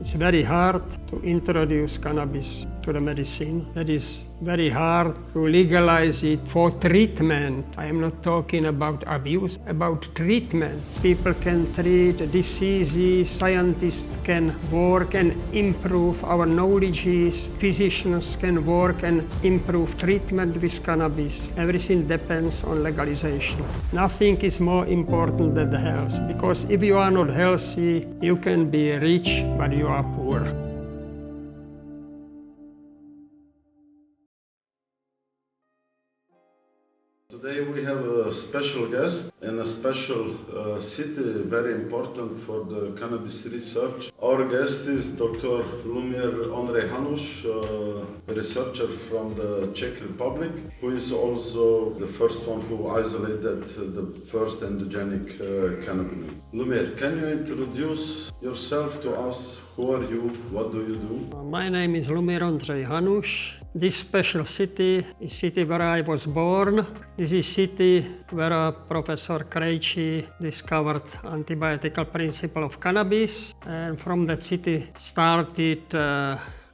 It's very hard to introduce cannabis to the medicine. That is very hard to legalize it for treatment. I am not talking about abuse, about treatment. People can treat diseases, scientists can work and improve our knowledges, physicians can work and improve treatment with cannabis. Everything depends on legalization. Nothing is more important than the health, because if you are not healthy, you can be rich, but you are poor. Today we have a special guest in a special city, very important for the cannabis research. Our guest is Dr. Lumír Ondřej Hanuš, a researcher from the Czech Republic, who is also the first one who isolated the first endogenic cannabinoid. Lumír, can you introduce yourself to us? Who are you? What do you do? My name is Lumír Ondřej Hanuš. This special city is city where I was born. This is city where Professor Krejčí discovered antibiotical principle of cannabis, and from that city started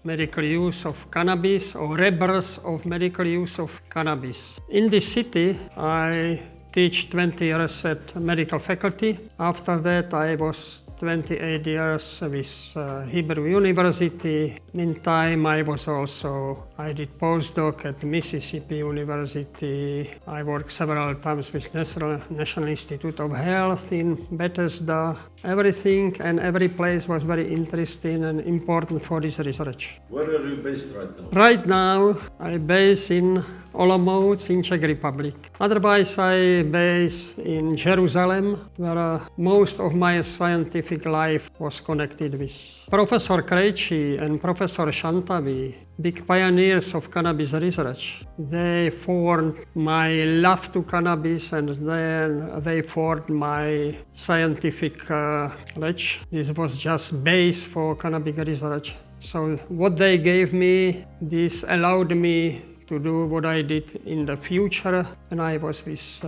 medical use of cannabis, or rebirth of medical use of cannabis. In this city I teach 20 years at medical faculty. After that I was 28 years with Hebrew University. Meantime, I did postdoc at Mississippi University. I worked several times with National Institute of Health in Bethesda. Everything and every place was very interesting and important for this research. Where are you based right now? Right now, I'm based in Olomouc in Czech Republic. Otherwise, I base in Jerusalem, where most of my scientific life was connected with Professor Krejčí and Professor Shantavi, big pioneers of cannabis research. They formed my love to cannabis, and then they formed my scientific knowledge. This was just base for cannabis research. So what they gave me, this allowed me to do what I did in the future. And I was with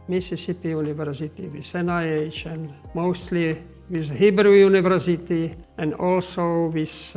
Mississippi University, with NIH, and mostly with Hebrew University, and also with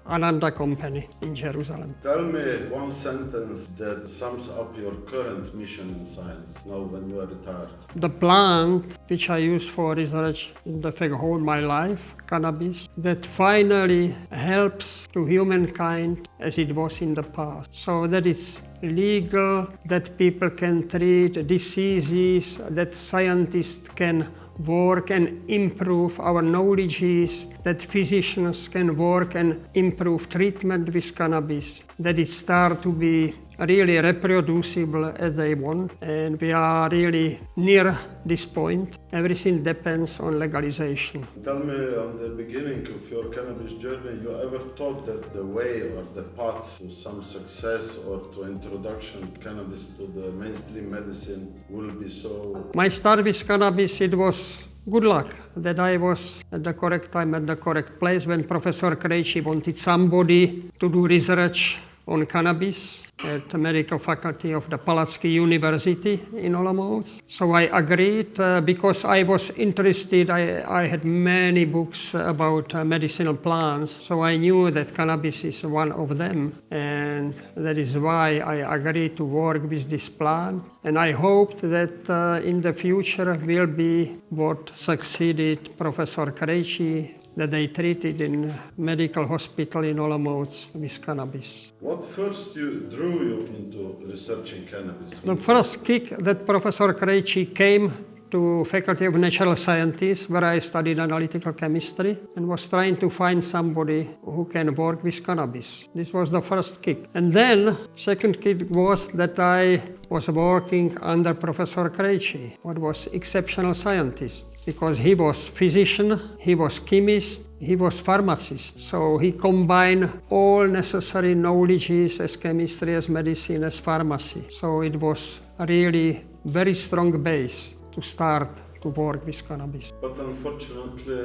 Ananda Company in Jerusalem. Tell me one sentence that sums up your current mission in science, now when you are retired. The plant which I use for research in the fact whole my life, cannabis, that finally helps to humankind as it was in the past. So that it's legal, that people can treat diseases, that scientists can work and improve our knowledges, that physicians can work and improve treatment with cannabis, that it start to be really reproducible as they want, and we are really near this point. Everything depends on legalization. Tell me, on the beginning of your cannabis journey, you ever thought that the way or the path to some success or to introduction of cannabis to the mainstream medicine will be so? My start with cannabis, it was good luck that I was at the correct time at the correct place when Professor Krejčí wanted somebody to do research on cannabis at the medical faculty of the Palacký University in Olomouc. So I agreed because I was interested. I had many books about medicinal plants, so I knew that cannabis is one of them, and that is why I agreed to work with this plant. And I hoped that in the future will be what succeeded Professor Krejčí, that they treated in medical hospital in Olomouc with cannabis. What first drew you into researching cannabis? The first kick that Professor Krejčí came to Faculty of Natural Sciences, where I studied analytical chemistry, and was trying to find somebody who can work with cannabis. This was the first kick. And then second kick was that I was working under Professor Krejčí, who was exceptional scientist, because he was physician, he was chemist, he was pharmacist. So he combined all necessary knowledges as chemistry, as medicine, as pharmacy. So it was a really very strong base to start to work with cannabis. But unfortunately,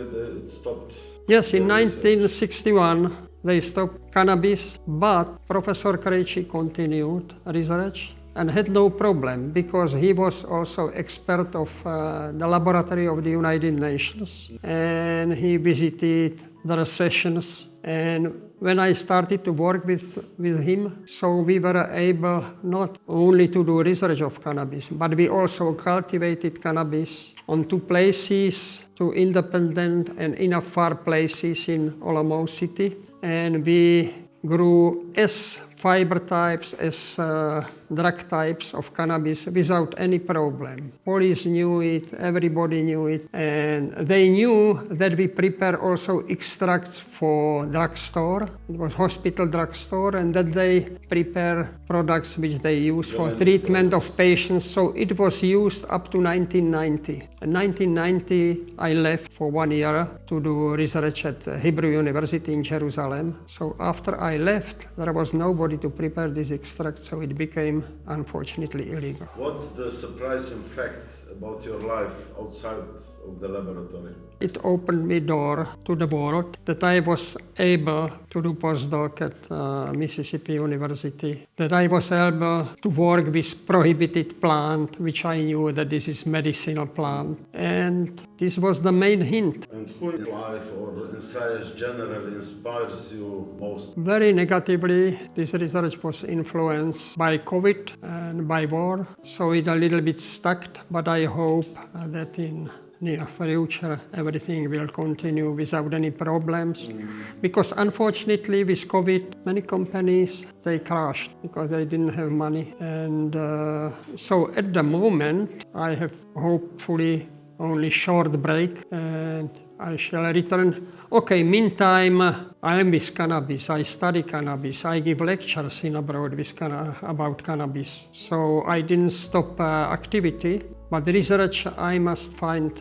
it stopped. Yes, in 1961, they stopped cannabis, but Professor Krejčí continued research and had no problem, because he was also expert of the laboratory of the United Nations, and he visited their sessions. And when I started to work with him, so we were able not only to do research of cannabis, but we also cultivated cannabis on 2 places, 2 independent and enough far places in Olomouc city. And we grew as fiber types, as drug types of cannabis without any problem. Police knew it, everybody knew it, and they knew that we prepare also extracts for drugstore. It was hospital drugstore, and that they prepare products which they use for treatment of patients. So it was used up to 1990. In 1990, I left for 1 year to do research at Hebrew University in Jerusalem. So after I left, there was nobody to prepare this extract, so it became unfortunately illegal. What's the surprising fact about your life outside of the laboratory? It opened me door to the world that I was able to do postdoc at Mississippi University, that I was able to work with prohibited plant, which I knew that this is medicinal plant, and this was the main hint. And who in life or in science generally inspires you most? Very negatively, this research was influenced by COVID and by war, so it a little bit stuck, but I hope that in near future everything will continue without any problems. Because unfortunately with COVID, many companies, they crashed because they didn't have money. And so at the moment, I have hopefully only short break and I shall return. Okay, meantime, I am with cannabis. I study cannabis. I give lectures in abroad with about cannabis. So I didn't stop activity, but research I must find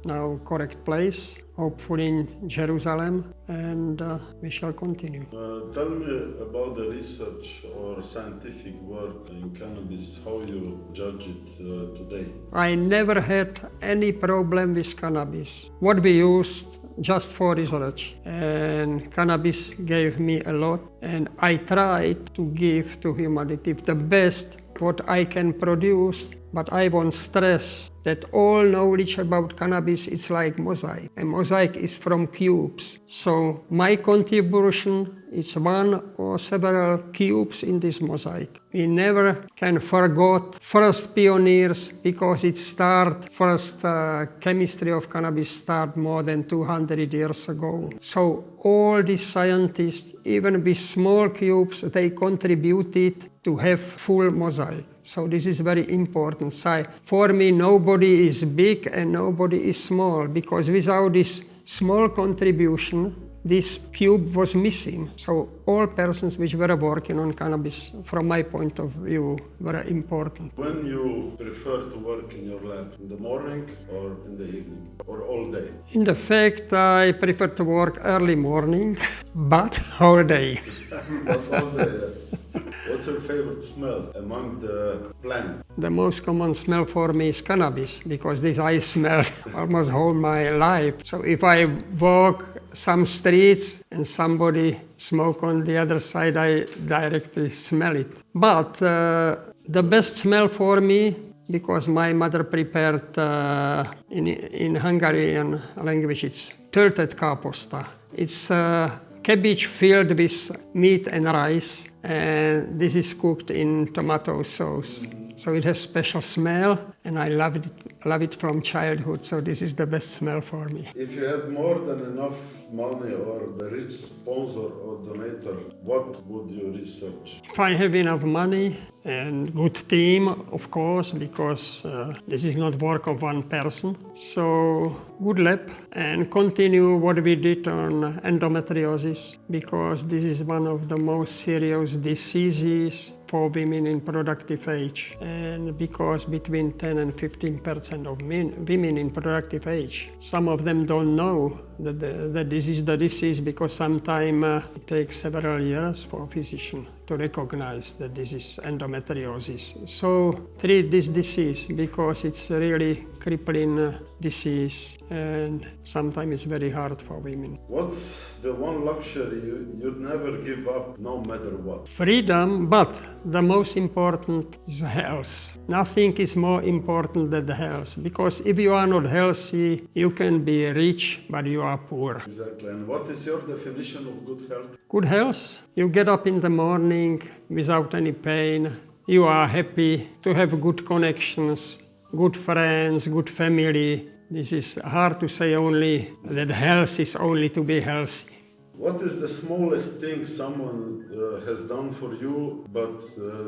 now correct place, hopefully in Jerusalem, and we shall continue. Tell me about the research or scientific work in cannabis, how you judge it today. I never had any problem with cannabis. What we used just for research, and cannabis gave me a lot, and I tried to give to humanity the best what I can produce, but I want to stress that all knowledge about cannabis is like mosaic. A mosaic is from cubes. So my contribution is one or several cubes in this mosaic. We never can forget first pioneers because it started, first chemistry of cannabis started more than 200 years ago. So all these scientists, even with small cubes, they contributed to have full mosaic. So this is very important. So for me, nobody is big and nobody is small, because without this small contribution, this cube was missing. So all persons which were working on cannabis, from my point of view, were important. When you prefer to work in your lab, in the morning or in the evening, or all day? In the fact, I prefer to work early morning, but all day. But all day. What's your favorite smell among the plants? The most common smell for me is cannabis, because this I smell almost all my life. So if I walk some streets and somebody smoke on the other side, I directly smell it. But the best smell for me, because my mother prepared in Hungarian language, it's töltet kaposta. It's cabbage filled with meat and rice, and this is cooked in tomato sauce. So it has special smell, and I love it from childhood. So this is the best smell for me. If you had more than enough money or the rich sponsor or donator, what would you research? If I have enough money and good team, of course, because this is not work of one person. So good lab, and continue what we did on endometriosis, because this is one of the most serious diseases for women in productive age, and because between 10 and 15% of women in productive age, some of them don't know that this is the disease, because sometimes it takes several years for a physician to recognize that this is endometriosis. So treat this disease, because it's a really crippling disease, and sometimes it's very hard for women. What's the one luxury you'd never give up, no matter what? Freedom, but the most important is health. Nothing is more important than the health, because if you are not healthy, you can be rich, but you are poor. Exactly. And what is your definition of good health? Good health, you get up in the morning without any pain, you are happy to have good connections, good friends, good family. This is hard to say only that health is only to be healthy. What is the smallest thing someone has done for you, but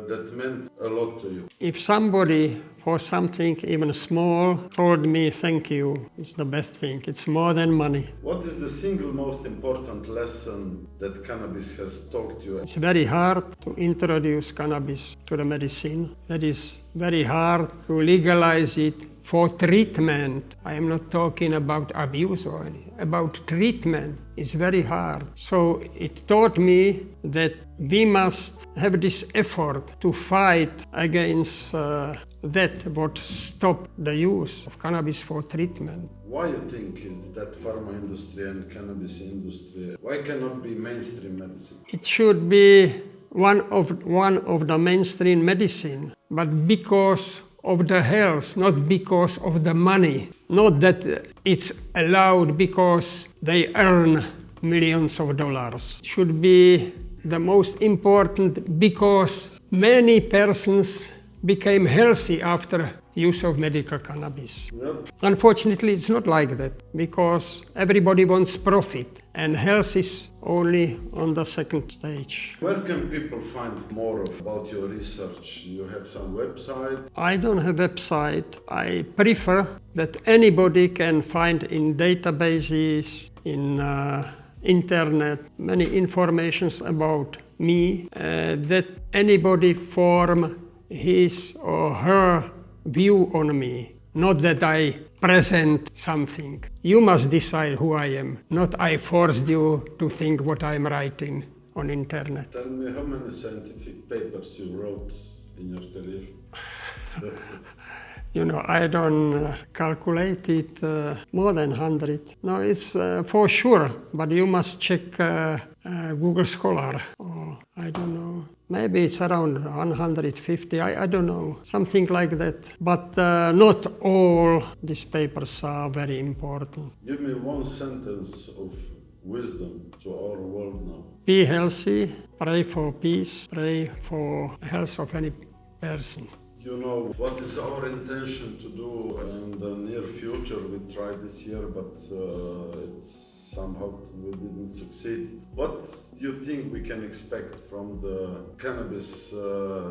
that meant a lot to you? If somebody for something even small told me thank you, it's the best thing. It's more than money. What is the single most important lesson that cannabis has taught you? It's very hard to introduce cannabis to the medicine. That is very hard to legalize it for treatment. I am not talking about abuse or anything. About treatment is very hard. So it taught me that we must have this effort to fight against that what stop the use of cannabis for treatment. Why you think it's that pharma industry and cannabis industry, why cannot be mainstream medicine? It should be one of the mainstream medicine, but because of the health, not because of the money. Not that it's allowed because they earn millions of dollars. It should be the most important because many persons became healthy after use of medical cannabis. Yep. Unfortunately, it's not like that because everybody wants profit and health is only on the second stage. Where can people find more about your research? You have some website? I don't have website. I prefer that anybody can find in databases, in internet, many informations about me, that anybody form his or her view on me, not that I present something. You must decide who I am, not I forced you to think what I'm writing on internet. Tell me how many scientific papers you wrote in your career? You know, I don't calculate it more than 100. No, it's for sure, but you must check Google Scholar, or I don't know. Maybe it's around 150, I don't know, something like that. But not all these papers are very important. Give me one sentence of wisdom to our world now. Be healthy, pray for peace, pray for health of any person. You know, what is our intention to do in the near future? We tried this year, but somehow we didn't succeed. What do you think we can expect from the cannabis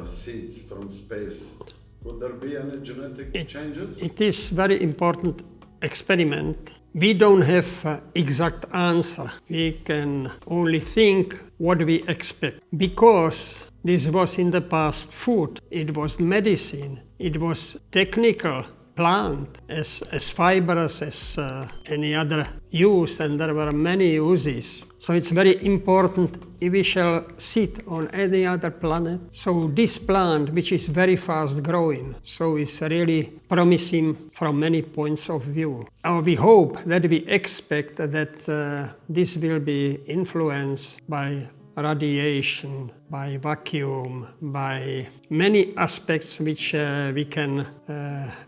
seeds from space? Could there be any genetic changes? It is very important experiment. We don't have exact answer. We can only think what we expect, because this was in the past food, it was medicine, it was technical plant as fibrous as any other use, and there were many uses. So it's very important if we shall sit on any other planet. So this plant, which is very fast growing, so it's really promising from many points of view. We hope that we expect that this will be influenced by radiation, by vacuum, by many aspects which we can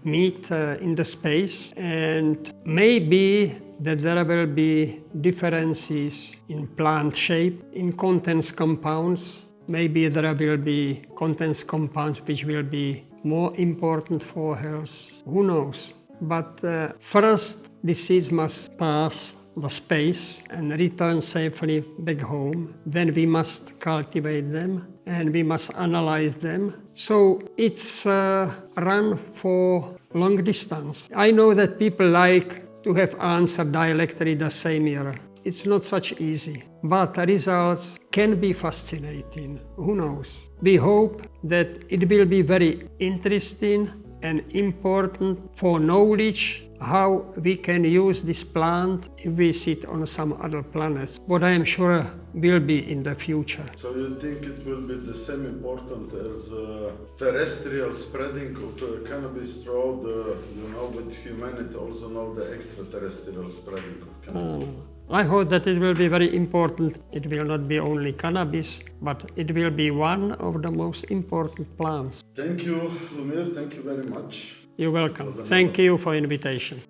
meet in the space, and maybe that there will be differences in plant shape, in contents compounds. Maybe there will be contents compounds which will be more important for health. Who knows? But first, the seeds must pass the space and return safely back home. Then we must cultivate them and we must analyze them. So it's a run for long distance. I know that people like to have answer directly the same year. It's not such easy, but the results can be fascinating. Who knows? We hope that it will be very interesting and important for knowledge how we can use this plant if we sit on some other planets, what I am sure will be in the future. So you think it will be the same important as terrestrial spreading of cannabis throughout with humanity, also now the extraterrestrial spreading of cannabis? I hope that it will be very important. It will not be only cannabis, but it will be one of the most important plants. Thank you, Lumír. Thank you very much. You're welcome. Thank you for invitation.